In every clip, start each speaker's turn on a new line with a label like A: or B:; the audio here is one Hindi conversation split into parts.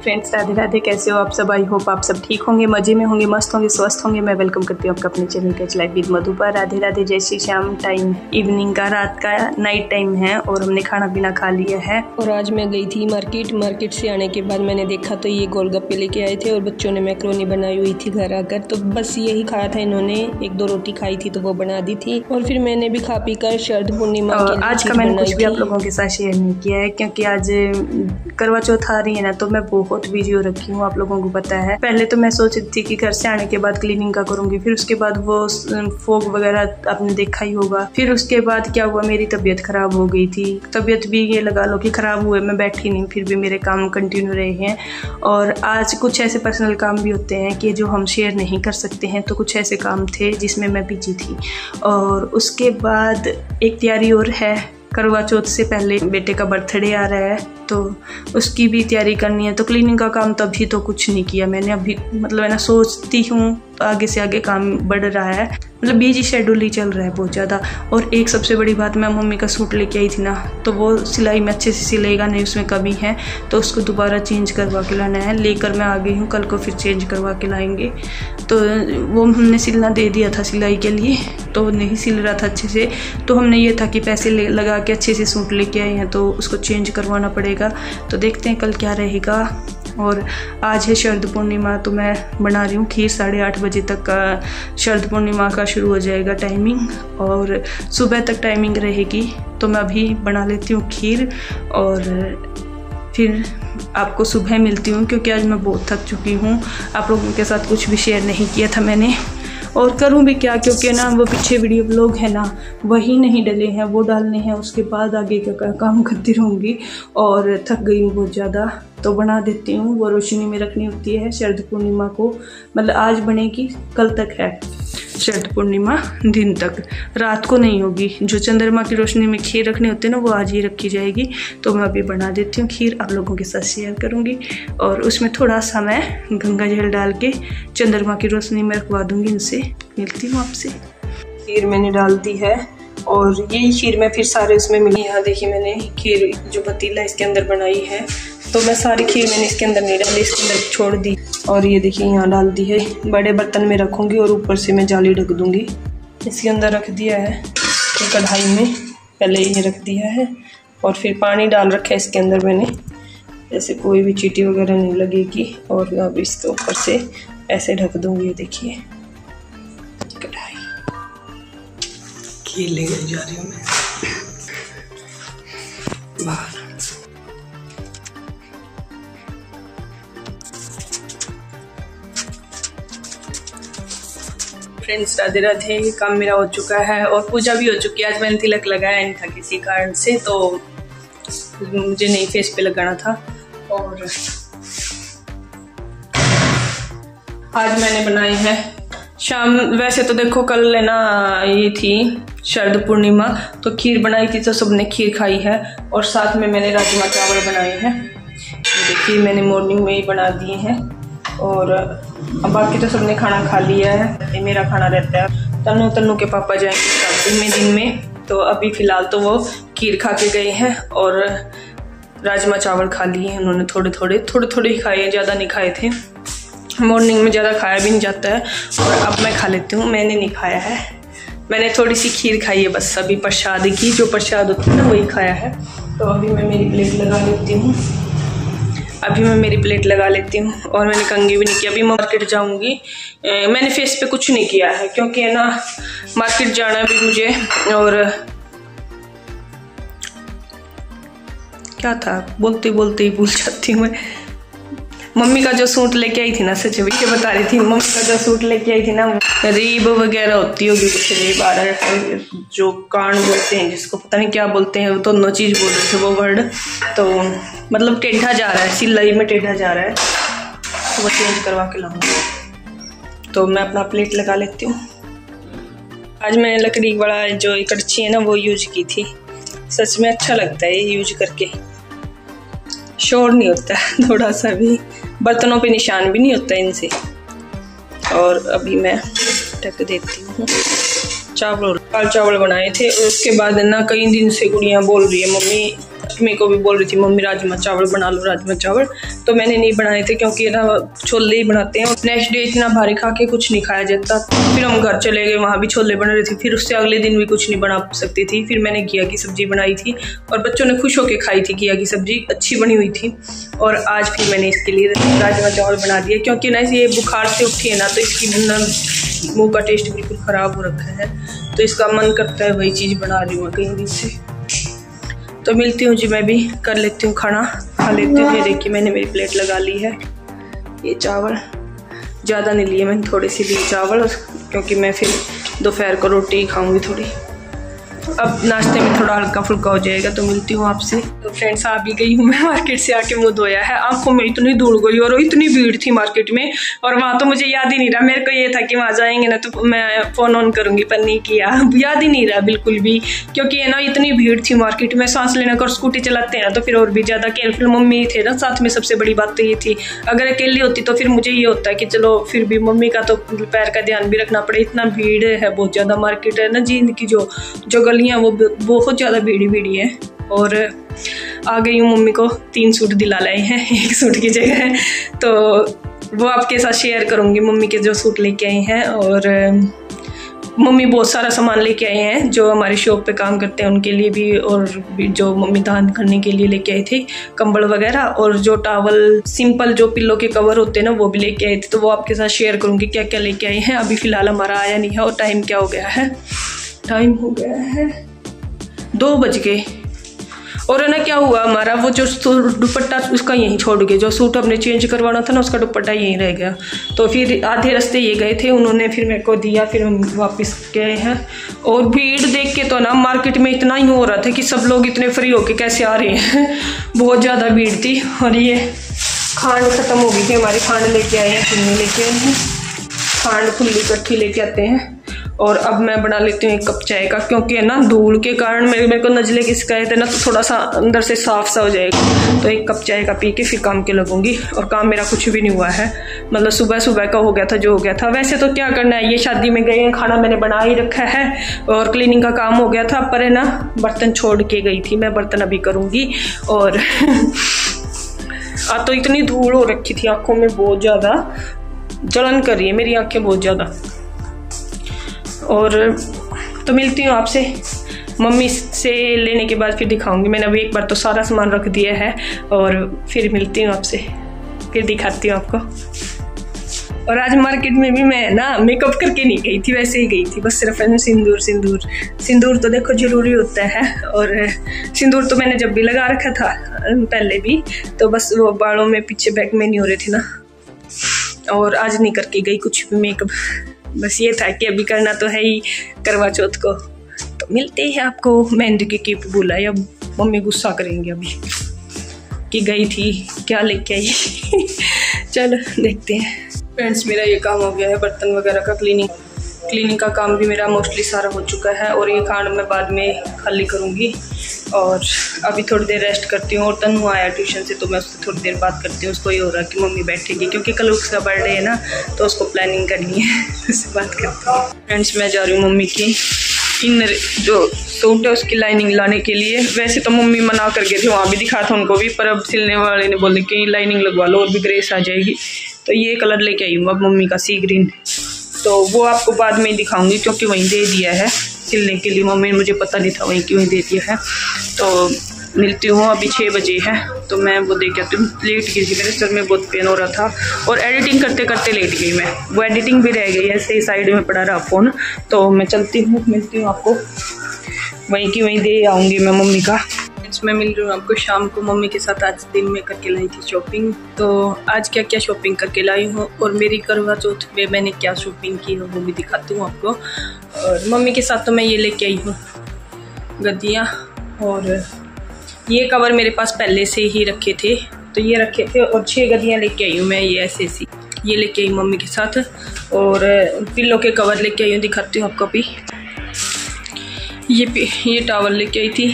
A: फ्रेंड्स, राधे राधे। कैसे हो आप सब? आई होप आप सब ठीक होंगे, मजे में होंगे, मस्त होंगे, स्वस्थ होंगे। मैं वेलकम करती हूँ आपका अपने चैनल कैच लाइफ विद मधु पर। राधे राधे, जय श्री श्याम। टाइम इवनिंग का, रात का नाइट टाइम है और हमने खाना पीना खा लिया है। और आज मैं गई थी मार्केट से आने के बाद मैंने देखा तो ये गोलगप्पे लेके आए थे और बच्चों ने मैक्रोनी बनाई हुई थी घर आकर, तो बस यही खाया था इन्होंने। एक दो रोटी खाई थी तो वो बना दी थी और फिर मैंने भी खा पी कर शरद पूर्णिमा
B: आज का मैंने कुछ भी आप लोगों के साथ शेयर नहीं किया है क्योंकि आज करवा चौथ आ रही है ना, तो मैं बहुत बिजी हो रखी हूँ, आप लोगों को पता है। पहले तो मैं सोच रही थी कि घर से आने के बाद क्लीनिंग का करूंगी, फिर उसके बाद वो फोग वगैरह आपने देखा ही होगा। फिर उसके बाद क्या हुआ, मेरी तबीयत खराब हो गई थी। तबीयत भी ये लगा लो कि खराब हुए, मैं बैठी नहीं, फिर भी मेरे काम कंटिन्यू रहे हैं। और आज कुछ ऐसे पर्सनल काम भी होते हैं कि जो हम शेयर नहीं कर सकते हैं, तो कुछ ऐसे काम थे जिसमें मैं बिजी थी। और उसके बाद एक तैयारी और है, करवा चौथ से पहले बेटे का बर्थडे आ रहा है तो उसकी भी तैयारी करनी है। तो क्लीनिंग का काम तभी तो कुछ नहीं किया मैंने अभी, मतलब है ना, सोचती हूँ आगे से आगे काम बढ़ रहा है, मतलब बिजी शेड्यूल ही चल रहा है बहुत ज़्यादा। और एक सबसे बड़ी बात, मैं मम्मी का सूट लेके आई थी ना, तो वो सिलाई में अच्छे से सिलेगा नहीं, उसमें कमी है, तो उसको दोबारा चेंज करवा के लाना है। लेकर मैं आ गई हूँ, कल को फिर चेंज करवा के लाएंगे। तो वो हमने सिलना दे दिया था सिलाई के लिए, तो नहीं सिल रहा था अच्छे से, तो हमने ये था कि पैसे लगा के अच्छे से सूट लेके आए हैं तो उसको चेंज करवाना पड़ेगा। तो देखते हैं कल क्या रहेगा। और आज है शरद पूर्णिमा, तो मैं बना रही हूँ खीर। 8:30 बजे तक का शरद पूर्णिमा का शुरू हो जाएगा टाइमिंग, और सुबह तक टाइमिंग रहेगी। तो मैं अभी बना लेती हूँ खीर और फिर आपको सुबह मिलती हूँ, क्योंकि आज मैं बहुत थक चुकी हूँ। आप लोगों के साथ कुछ भी शेयर नहीं किया था मैंने, और करूँ भी क्या, क्योंकि ना वो पीछे वीडियो ब्लॉग है ना, वही नहीं डले हैं, वो डालने हैं। उसके बाद आगे का काम करती रहूँगी और थक गई हूँ बहुत ज़्यादा। तो बना देती हूँ, वो रोशनी में रखनी होती है शरद पूर्णिमा को, मतलब आज बनेगी, कल तक है शरद पूर्णिमा, दिन तक, रात को नहीं होगी। जो चंद्रमा की रोशनी में खीर रखनी होती है ना, वो आज ही रखी जाएगी। तो मैं अभी बना देती हूँ खीर, आप लोगों के साथ शेयर करूँगी। और उसमें थोड़ा सा मैं गंगा जल डाल के चंद्रमा की रोशनी में रखवा दूँगी। इनसे मिलती हूँ आपसे। खीर मैंने डाल दी है और ये खीर मैं फिर सारे उसमें मिली। यहाँ देखिए, मैंने खीर जो पतीला इसके अंदर बनाई है, तो मैं सारी खीर मैंने इसके अंदर नहीं डाली, इसके अंदर छोड़ दी। और ये देखिए यहाँ डाल दी है, बड़े बर्तन में रखूँगी और ऊपर से मैं जाली ढक दूँगी। इसके अंदर रख दिया है कढ़ाई में, पहले ये रख दिया है और फिर पानी डाल रखा है इसके अंदर मैंने, जैसे कोई भी चींटी वगैरह नहीं लगेगी। और अब इसके ऊपर से ऐसे ढक दूँगी। ये देखिए कढ़ाई, खीर लेने जा रही हूँ मैं बाहर। फ्रेंड्स, राधे राधे। काम मेरा हो चुका है और पूजा भी हो चुकी है। आज मैंने तिलक लगाया नहीं था किसी कारण से, तो मुझे नहीं फेस पे लगाना था। और आज मैंने बनाई है शाम, वैसे तो देखो कल है ना, ये थी शरद पूर्णिमा, तो खीर बनाई थी तो सबने खीर खाई है। और साथ में मैंने राजमा चावल बनाए हैं, देखिए मैंने मॉर्निंग में ही बना दिए हैं। और अब बाकी तो सबने खाना खा लिया है, ये मेरा खाना रहता है। तन्नू के पापा जाएंगे शादी में दिन में, तो अभी फ़िलहाल तो वो खीर खा के गए हैं और राजमा चावल खा लिए हैं उन्होंने। थोड़े ही खाए हैं, ज़्यादा नहीं खाए थे। मॉर्निंग में ज़्यादा खाया भी नहीं जाता है, और अब मैं खा लेती हूँ। मैंने नहीं खाया है, मैंने थोड़ी सी खीर खाई है बस, अभी प्रसाद की, जो प्रसाद होती है ना, वही खाया है। तो अभी मैं मेरी प्लेट लगा लेती हूँ। और मैंने कंघी भी नहीं किया, अभी मार्केट जाऊंगी। मैंने फेस पे कुछ नहीं किया है क्योंकि है ना, मार्केट जाना भी मुझे। और क्या था, बोलते ही भूल जाती हूँ मैं। मम्मी का जो सूट लेके आई थी ना, सच में क्या बता रही थी, मम्मी का जो सूट लेके आई थी ना, रीब वगैरह होती होगी कुछ, रीब आ रहा है, जो कान बोलते हैं जिसको, पता नहीं क्या बोलते हैं, तो दोनों चीज़ बोल रहे थे वो वर्ड। तो मतलब टेढ़ा जा रहा है, सिलाई में टेढ़ा जा रहा है, तो वो चेंज करवा के लाऊंगी। तो मैं अपना प्लेट लगा लेती हूँ। आज मैंने लकड़ी वाला जो कड़छी है ना, वो यूज की थी। सच में अच्छा लगता है ये यूज करके, शोर नहीं होता है थोड़ा सा भी, बर्तनों पे निशान भी नहीं होता इनसे। और अभी मैं ढक देती हूँ। दाल चावल बनाए थे, और उसके बाद ना कई दिन से गुड़ियाँ बोल रही है, मम्मी अष्टमी को भी बोल रही थी मम्मी राजमा चावल बना लो, राजमा चावल, तो मैंने नहीं बनाए थे क्योंकि ना छोले ही बनाते हैं। नेक्स्ट डे इतना भारी खा के कुछ नहीं खाया जाता। फिर हम घर चले गए, वहाँ भी छोले बन रहे थे, फिर उससे अगले दिन भी कुछ नहीं बना सकती थी। फिर मैंने घिया की सब्जी बनाई थी और बच्चों ने खुश होकर खाई थी। घिया की सब्जी अच्छी बनी हुई थी। और आज फिर मैंने इसके लिए राजमा चावल बना दिया क्योंकि ना ये बुखार से उठी है ना, तो इसकी मुँह का टेस्ट बिल्कुल ख़राब हो रखा है, तो इसका मन करता है वही चीज़ बना रही हूँ कहीं दिन से। तो मिलती हूँ जी, मैं भी कर लेती हूँ खाना, खा लेती हूँ। ये देखिए मैंने मेरी प्लेट लगा ली है। ये चावल ज़्यादा नहीं लिए मैंने, थोड़े से लिए चावल क्योंकि मैं फिर दोपहर को रोटी खाऊंगी थोड़ी। अब नाश्ते में थोड़ा हल्का फुल्का हो जाएगा। तो मिलती हूँ आपसे। तो फ्रेंड्स आ भी गई हूँ मैं, मार्केट से आके मुँह धोया है। आंखों में इतनी धूल गई और इतनी भीड़ थी मार्केट में, और वहाँ तो मुझे याद ही नहीं रहा। मेरे को ये था कि वहाँ जाएंगे ना तो मैं फ़ोन ऑन करूँगी, पर नहीं किया, याद ही नहीं रहा बिल्कुल भी, क्योंकि है ना इतनी भीड़ थी मार्केट में। सांस लेने का और स्कूटी चलाते हैं ना तो फिर और भी ज़्यादा केयरफुल मम्मी थे ना साथ में। सबसे बड़ी बात तो ये थी, अगर अकेली होती तो फिर मुझे ये होता है कि चलो फिर भी मम्मी का तो पैर का ध्यान भी रखना पड़े। इतना भीड़ है, बहुत ज़्यादा मार्केट है ना जी, इनकी जो गलियाँ वो बहुत ज़्यादा भीड़ी है। और आ गई हूँ, मम्मी को 3 सूट दिला लाए हैं 1 सूट की जगह, तो वो आपके साथ शेयर करूँगी मम्मी के जो सूट लेके आए हैं। और मम्मी बहुत सारा सामान लेके आए हैं जो हमारे शॉप पे काम करते हैं उनके लिए भी, और जो मम्मी दान करने के लिए लेके आए थे कंबल वगैरह, और जो टॉवल सिंपल जो पिल्लो के कवर होते हैं ना वो भी लेके आए थे। तो वो आपके साथ शेयर करूँगी क्या क्या लेके आए हैं। अभी फ़िलहाल हमारा आया नहीं है। और टाइम क्या हो गया है, टाइम हो गया है 2 बज गए। और है ना क्या हुआ, हमारा वो जो दुपट्टा उसका यहीं छोड़ गए, जो सूट हमने चेंज करवाना था ना उसका दुपट्टा यहीं रह गया। तो फिर आधे रास्ते ये गए थे, उन्होंने फिर मेरे को दिया, फिर हम वापस गए हैं। और भीड़ देख के तो ना मार्केट में इतना ही हो रहा था कि सब लोग इतने फ्री होके कैसे आ रहे हैं बहुत ज़्यादा भीड़ थी। और ये खांड ख़त्म हो गई थी हमारी, खांड लेके आए हैं, खुली लेके आए हैं, खांड खुली इकट्ठी लेके आते हैं। और अब मैं बना लेती हूँ 1 कप चाय का, क्योंकि है ना धूल के कारण मेरे को नज़ले की शिकायत है ना, तो थोड़ा सा अंदर से साफ सा हो जाएगा। तो 1 कप चाय का पी के फिर काम के लगूंगी। और काम मेरा कुछ भी नहीं हुआ है, मतलब सुबह का हो गया था जो हो गया था। वैसे तो क्या करना है, ये शादी में गए हैं, खाना मैंने बना ही रखा है और क्लीनिंग का काम हो गया था, पर है ना बर्तन छोड़ के गई थी मैं, बर्तन अभी करूँगी। और आज तो इतनी धूल हो रखी थी, आँखों में बहुत ज़्यादा जलन कर रही है मेरी आँखें बहुत ज़्यादा। और तो मिलती हूँ आपसे, मम्मी से लेने के बाद फिर दिखाऊंगी। मैंने अभी एक बार तो सारा सामान रख दिया है, और फिर मिलती हूँ आपसे, फिर दिखाती हूँ आपको। और आज मार्केट में भी मैं ना मेकअप करके नहीं गई थी, वैसे ही गई थी, बस सिर्फ सिंदूर तो देखो ज़रूरी होता है। और सिंदूर तो मैंने जब भी लगा रखा था पहले भी, तो बस वो बालों में पीछे बैक में नहीं हो रहे थे ना, और आज नहीं करके गई कुछ भी मेकअप। बस ये था कि अभी करना तो है ही करवा चौथ को। तो मिलते हैं आपको। मेहंदी की कीप बुलाई, अब मम्मी गुस्सा करेंगे अभी कि गई थी क्या लेके आई चलो देखते हैं। फ्रेंड्स मेरा ये काम हो गया है, बर्तन वगैरह का क्लीनिंग का काम भी मेरा मोस्टली सारा हो चुका है। और ये खाना मैं बाद में खाली करूँगी, और अभी थोड़ी देर रेस्ट करती हूँ। और तनु आया ट्यूशन से, तो मैं उससे थोड़ी देर बात करती हूँ। उसको ये हो रहा कि मम्मी बैठेगी, क्योंकि कल उसका बर्थडे है ना, तो उसको प्लानिंग करनी है उससे बात करती हूँ। फ्रेंड्स मैं जा रही हूँ मम्मी की इनर जो सूट है उसकी लाइनिंग लाने के लिए। वैसे तो मम्मी मना कर गए थे, वहाँ भी दिखा था उनको भी, पर अब सिलने वाले ने बोले कि लाइनिंग लगवा लो और भी ग्रेस आ जाएगी। तो ये कलर लेके आई हूँ अब मम्मी का, सी ग्रीन। तो वो आपको बाद में दिखाऊंगी, क्योंकि वहीं दे दिया है सिलने के लिए मम्मी ने, मुझे पता नहीं था वहीं क्यों दे दिया है। तो मिलती हूँ, अभी 6 बजे है, तो मैं वो देख आती हूँ। लेट गई थी, मेरे सर में बहुत पेन हो रहा था, और एडिटिंग करते करते लेट गई मैं, वो एडिटिंग भी रह गई, ऐसे ही साइड में पड़ा रहा फ़ोन। तो मैं चलती हूँ, मिलती हूँ आपको, वहीं की वहीं दे आऊँगी मैं मम्मी का। मैं मिल रही हूँ आपको शाम को मम्मी के साथ। आज दिन में करके लाई थी शॉपिंग, तो आज क्या क्या शॉपिंग करके लाई हूँ, और मेरी करवा चौथ में मैंने क्या शॉपिंग की है वो भी दिखाती हूँ आपको। और मम्मी के साथ तो मैं ये लेके आई हूँ गद्दियाँ, और ये कवर मेरे पास पहले से ही रखे थे, तो ये रखे थे। और 6 गद्दियाँ लेके आई हूँ मैं, ये ऐसे सी ये लेके आई मम्मी के साथ। और पिल्लो के कवर लेके आई हूँ, दिखाती हूँ आपको भी। ये टॉवल लेके आई थी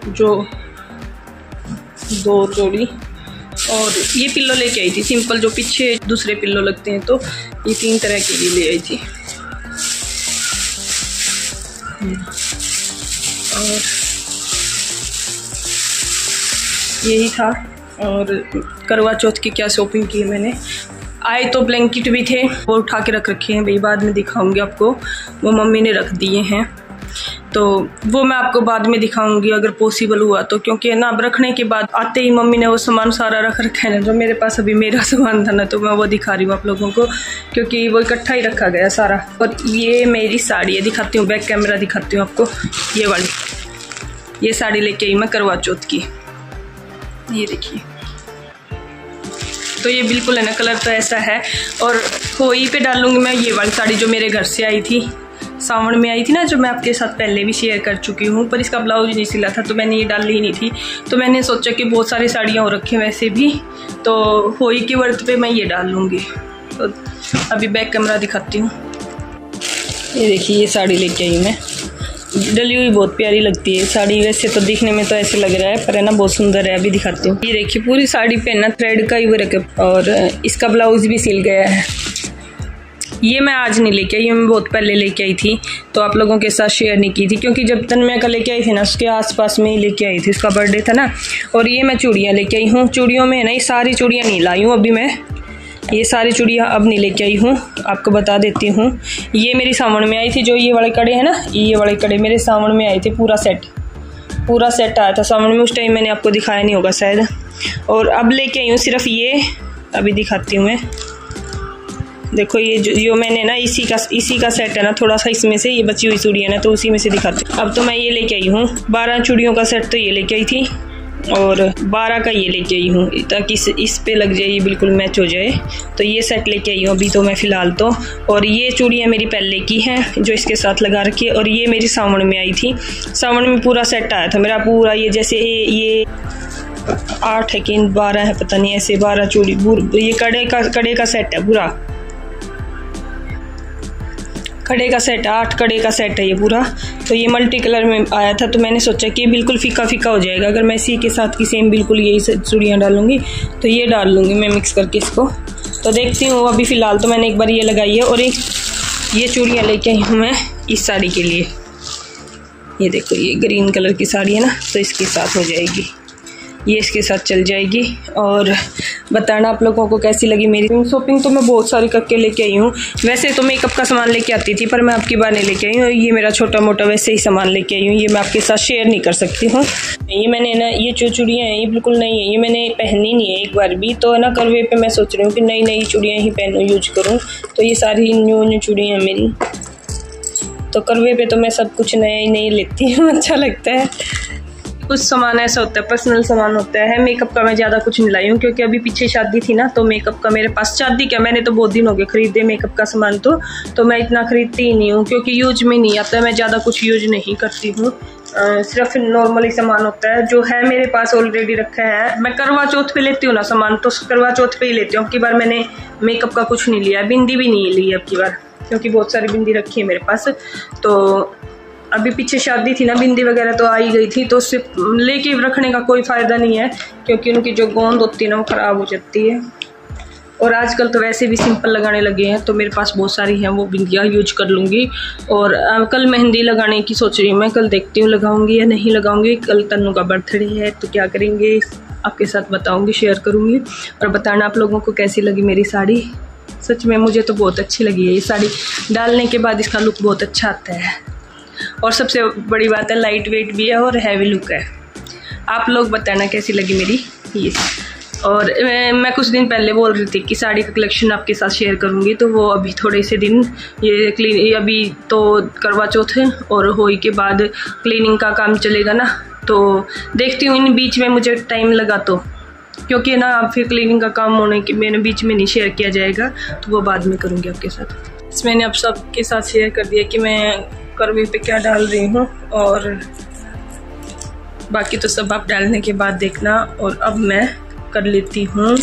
B: जो 2 जोड़ी, और ये पिल्लो लेके आई थी सिंपल, जो पीछे दूसरे पिल्लो लगते हैं, तो ये 3 तरह की ये ले आई थी। और
A: यही था। और करवा चौथ की क्या शॉपिंग की है मैंने। आए तो ब्लैंकेट भी थे, वो उठा के रख रखे हैं भाई, बाद में दिखाऊंगी आपको। वो मम्मी ने रख दिए हैं तो वो मैं आपको बाद में दिखाऊंगी अगर पॉसिबल हुआ तो, क्योंकि ना अब रखने के बाद आते ही मम्मी ने वो सामान सारा रख रखा है ना, जो मेरे पास अभी मेरा सामान था ना, तो मैं वो दिखा रही हूँ आप लोगों को, क्योंकि वो इकट्ठा ही रखा गया सारा। और ये मेरी साड़ी है, दिखाती हूँ, बैक कैमरा दिखाती हूँ आपको। ये वाली, ये साड़ी लेके आई मैं करवा चौथ की, ये देखिए। तो ये बिल्कुल है ना, कलर तो ऐसा है। और होई पे डालूंगी मैं ये वाली साड़ी जो मेरे घर से आई थी, सावन में आई थी ना, जो मैं आपके साथ पहले भी शेयर कर चुकी हूँ, पर इसका ब्लाउज नहीं सिला था तो मैंने ये डाली ही नहीं थी। तो मैंने सोचा कि बहुत सारी साड़ियाँ हो रखी हैं वैसे भी, तो होई की वर्त पे मैं ये डाल लूँगी। तो अभी बैक कैमरा दिखाती हूँ। ये देखिए, ये साड़ी लेके आई मैं, डली हुई बहुत प्यारी लगती है साड़ी। वैसे तो दिखने में तो ऐसे लग रहा है, पर है ना बहुत सुंदर है। अभी दिखाती हूँ। ये देखिए, पूरी साड़ी पे ना थ्रेड का ही वर्क है और इसका ब्लाउज भी सिल गया है। ये मैं आज नहीं लेके आई, ये मैं बहुत पहले लेके आई थी, तो आप लोगों के साथ शेयर नहीं की थी, क्योंकि जब तन्मय का लेके आई थी ना, उसके आसपास में ही लेके आई थी, उसका बर्थडे था ना। और ये मैं चूड़ियाँ लेके आई हूँ। चूड़ियों में है ना, ये सारी चूड़ियाँ नहीं लाई हूँ अभी मैं, ये सारी चूड़ियाँ अब नहीं लेके आई हूँ, आपको बता देती हूँ। ये मेरी सावन में आई थी, जो ये वाले कड़े हैं ना, ये वाले कड़े मेरे सावन में आए थे। पूरा सेट आया था सावन में, उस टाइम मैंने आपको दिखाया नहीं होगा शायद। और अब लेके आई हूँ सिर्फ ये, अभी दिखाती हूँ मैं। देखो, ये जो मैंने ना इसी का सेट है ना, थोड़ा सा इसमें से ये बची हुई चूड़ियाँ ना, तो उसी में से दिखाती हूँ। अब तो मैं ये लेके आई हूँ 12 चूड़ियों का सेट, तो ये लेके आई थी, और 12 का ये लेके आई हूँ, ताकि इस पे लग जाए, ये बिल्कुल मैच हो जाए। तो ये सेट लेके आई हूँ अभी तो मैं फ़िलहाल तो। और ये चूड़ियाँ मेरी पहले की हैं जो इसके साथ लगा रखी है, और ये मेरी सावन में आई थी। सावन में पूरा सेट आया था मेरा पूरा, ये जैसे ये 8 है कि 12 है पता नहीं, ऐसे 12 चूड़ी, ये कड़े का सेट है पूरा, कड़े का सेट, 8 कड़े का सेट है ये पूरा। तो ये मल्टी कलर में आया था, तो मैंने सोचा कि बिल्कुल फीका फीका हो जाएगा अगर मैं इसी के साथ की सेम बिल्कुल यही चूड़ियाँ डालूंगी। तो ये डाल लूँगी मैं मिक्स करके इसको। तो देखती हूँ, अभी फ़िलहाल तो मैंने एक बार ये लगाई है। और एक ये चूड़ियाँ लेके आई हूँ मैं इस साड़ी के लिए। ये देखो, ये ग्रीन कलर की साड़ी है ना, तो इसके साथ हो जाएगी, ये इसके साथ चल जाएगी। और बताना आप लोगों को कैसी लगी मेरी शॉपिंग। तो मैं बहुत सारी करके लेके आई हूँ। वैसे तो मेकअप का सामान लेके आती थी, पर मैं आपकी बार नहीं लेके आई हूँ। ये मेरा छोटा मोटा वैसे ही सामान लेके आई हूँ, ये मैं आपके साथ शेयर नहीं कर सकती हूँ। ये मैंने ना, ये जो चूड़ियाँ हैं ये बिल्कुल नई है, ये मैंने पहनी नहीं है एक बार भी। तो ना करवे पे मैं सोच रही हूँ कि नई चूड़ियाँ ही पहनूँ, यूज करूँ। तो ये सारी न्यू चूड़ियाँ हैं मेरी। तो करवे पे तो मैं सब कुछ नया ही नहीं लेती हूँ, अच्छा लगता है। कुछ सामान ऐसा होता है, पर्सनल सामान होता है। मेकअप का मैं ज़्यादा कुछ नहीं लाई हूँ, क्योंकि अभी पीछे शादी थी ना, तो मेकअप का मेरे पास, शादी क्या, मैंने तो बहुत दिन हो गए खरीदे मेकअप का सामान। तो मैं इतना खरीदती ही नहीं हूँ, क्योंकि यूज में नहीं आता। मैं ज़्यादा कुछ यूज नहीं करती हूँ, सिर्फ नॉर्मली सामान होता है जो है मेरे पास ऑलरेडी रखा है। मैं करवा चौथ पे लेती हूँ ना सामान, तो करवा चौथ पे ही लेती हूँ। अब की बार मैंने मेकअप का कुछ नहीं लिया, बिंदी भी नहीं ली अब की बार, क्योंकि बहुत सारी बिंदी रखी है मेरे पास। तो अभी पीछे शादी थी ना, बिंदी वगैरह तो आई गई थी, तो उससे लेके रखने का कोई फ़ायदा नहीं है, क्योंकि उनकी जो गोंद होती है ना वो ख़राब हो जाती है। और आजकल तो वैसे भी सिंपल लगाने लगे हैं, तो मेरे पास बहुत सारी हैं, वो बिंदियाँ यूज कर लूँगी। और कल मेहंदी लगाने की सोच रही हूँ मैं, कल देखती हूँ लगाऊंगी या नहीं लगाऊंगी। कल तन्नू का बर्थडे है, तो क्या करेंगे आपके साथ बताऊँगी, शेयर करूँगी। और बताना आप लोगों को कैसी लगी मेरी साड़ी। सच में मुझे तो बहुत अच्छी लगी है ये साड़ी, डालने के बाद इसका लुक बहुत अच्छा आता है। और सबसे बड़ी बात है, लाइट वेट भी है और हैवी लुक है। आप लोग बताना कैसी लगी मेरी ये। और मैं कुछ दिन पहले बोल रही थी कि साड़ी का कलेक्शन आपके साथ शेयर करूंगी, तो वो अभी थोड़े से दिन ये अभी तो करवा चौथ है, और होली के बाद क्लीनिंग का काम चलेगा ना, तो देखती हूँ इन बीच में मुझे टाइम लगा तो, क्योंकि ना अब फिर क्लीनिंग का काम होने के मैंने बीच में नहीं शेयर किया जाएगा, तो वो बाद में करूँगी आपके साथ। मैंने अब सबके साथ शेयर कर दिया कि मैं करवे पे क्या डाल रही हूँ, और बाकी तो सब आप डालने के बाद देखना। और अब मैं कर लेती हूँ,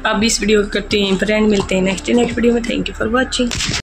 A: अब इस वीडियो को करते हैं पर एंड, मिलते हैं नेक्स्ट वीडियो में। Thank you for watching.